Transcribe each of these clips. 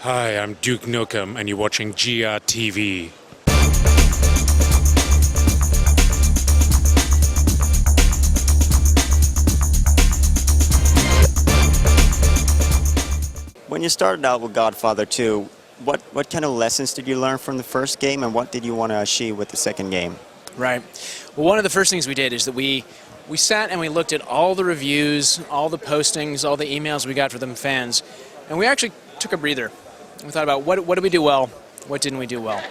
Hi, I'm Duke Nukem, and you're watching GR TV. When you started out with Godfather 2, what kind of lessons did you learn from the first game, and what did you want to achieve with the second game? Right. Well, one of the first things we did is that we sat and we looked at all the reviews, all the postings, all the emails we got from the fans, and we actually took a breather. We thought about what did we do well, what didn't we do well.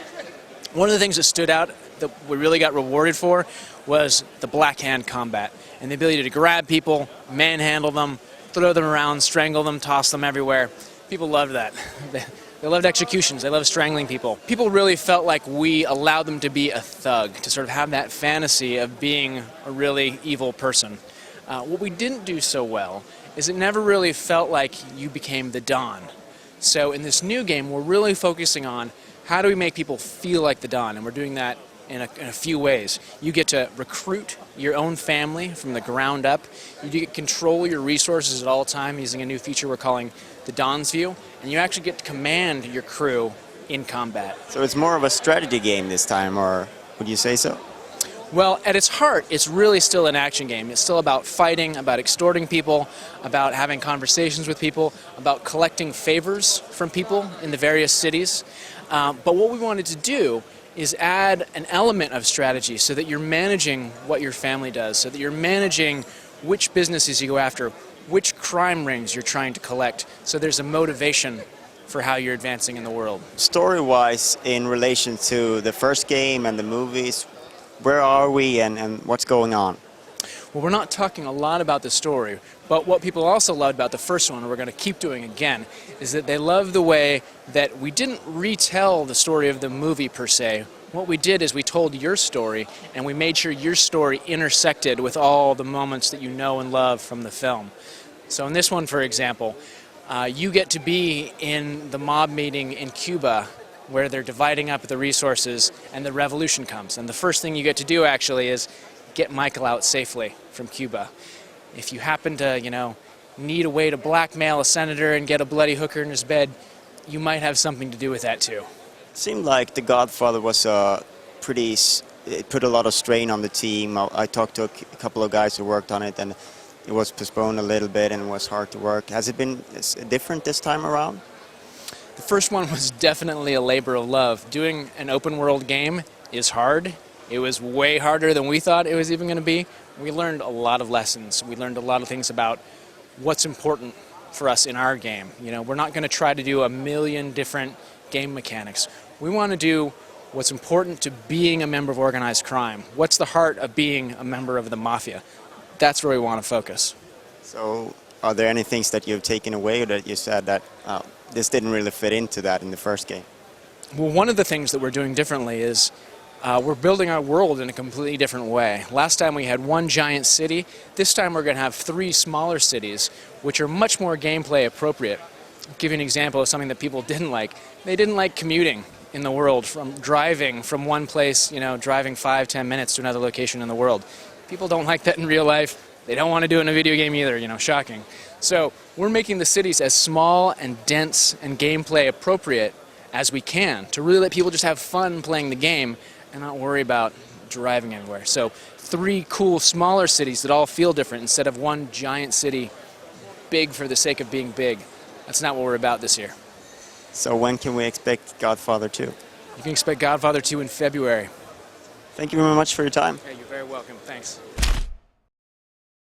One of the things that stood out that we really got rewarded for was the black hand combat and the ability to grab people, manhandle them, throw them around, strangle them, toss them everywhere. People loved that. They loved executions. They loved strangling people. People really felt like we allowed them to be a thug, to sort of have that fantasy of being a really evil person. What we didn't do so well is it never really felt like you became the Don. So in this new game, we're really focusing on how do we make people feel like the Don, and we're doing that in a few ways. You get to recruit your own family from the ground up. You get to control your resources at all time using a new feature we're calling the Don's View, and you actually get to command your crew in combat. So it's more of a strategy game this time, or would you say so? Well, at its heart, it's really still an action game. It's still about fighting, about extorting people, about having conversations with people, about collecting favors from people in the various cities. But what we wanted to do is add an element of strategy so that you're managing what your family does, so that you're managing which businesses you go after, which crime rings you're trying to collect, so there's a motivation for how you're advancing in the world. Story-wise, in relation to the first game and the movies, where are we and what's going on? Well, we're not talking a lot about the story, but what people also loved about the first one, and we're going to keep doing again, is that they love the way that we didn't retell the story of the movie per se. What we did is we told your story, and we made sure your story intersected with all the moments that you know and love from the film. So in this one, for example, you get to be in the mob meeting in Cuba where they're dividing up the resources and the revolution comes. And the first thing you get to do actually is get Michael out safely from Cuba. If you happen to, need a way to blackmail a senator and get a bloody hooker in his bed, you might have something to do with that too. It seemed like The Godfather was it put a lot of strain on the team. I talked to a couple of guys who worked on it, and it was postponed a little bit and it was hard to work. Has it been different this time around? The first one was definitely a labor of love. Doing an open world game is hard. It was way harder than we thought it was even going to be. We learned a lot of lessons. We learned a lot of things about what's important for us in our game. We're not going to try to do a million different game mechanics. We want to do what's important to being a member of organized crime. What's the heart of being a member of the mafia? That's where we want to focus. So are there any things that you've taken away that you said that this didn't really fit into that in the first game? Well, one of the things that we're doing differently is we're building our world in a completely different way. Last time we had one giant city. This time we're going to have 3 smaller cities, which are much more gameplay appropriate. I'll give you an example of something that people didn't like. They didn't like commuting in the world, from driving from one place, driving 5-10 minutes to another location in the world. People don't like that in real life. They don't want to do it in a video game either, shocking. So we're making the cities as small and dense and gameplay appropriate as we can to really let people just have fun playing the game and not worry about driving anywhere. So 3 cool smaller cities that all feel different instead of one giant city, big for the sake of being big. That's not what we're about this year. So when can we expect Godfather 2? You can expect Godfather 2 in February. Thank you very much for your time. Hey, you're very welcome. Thanks.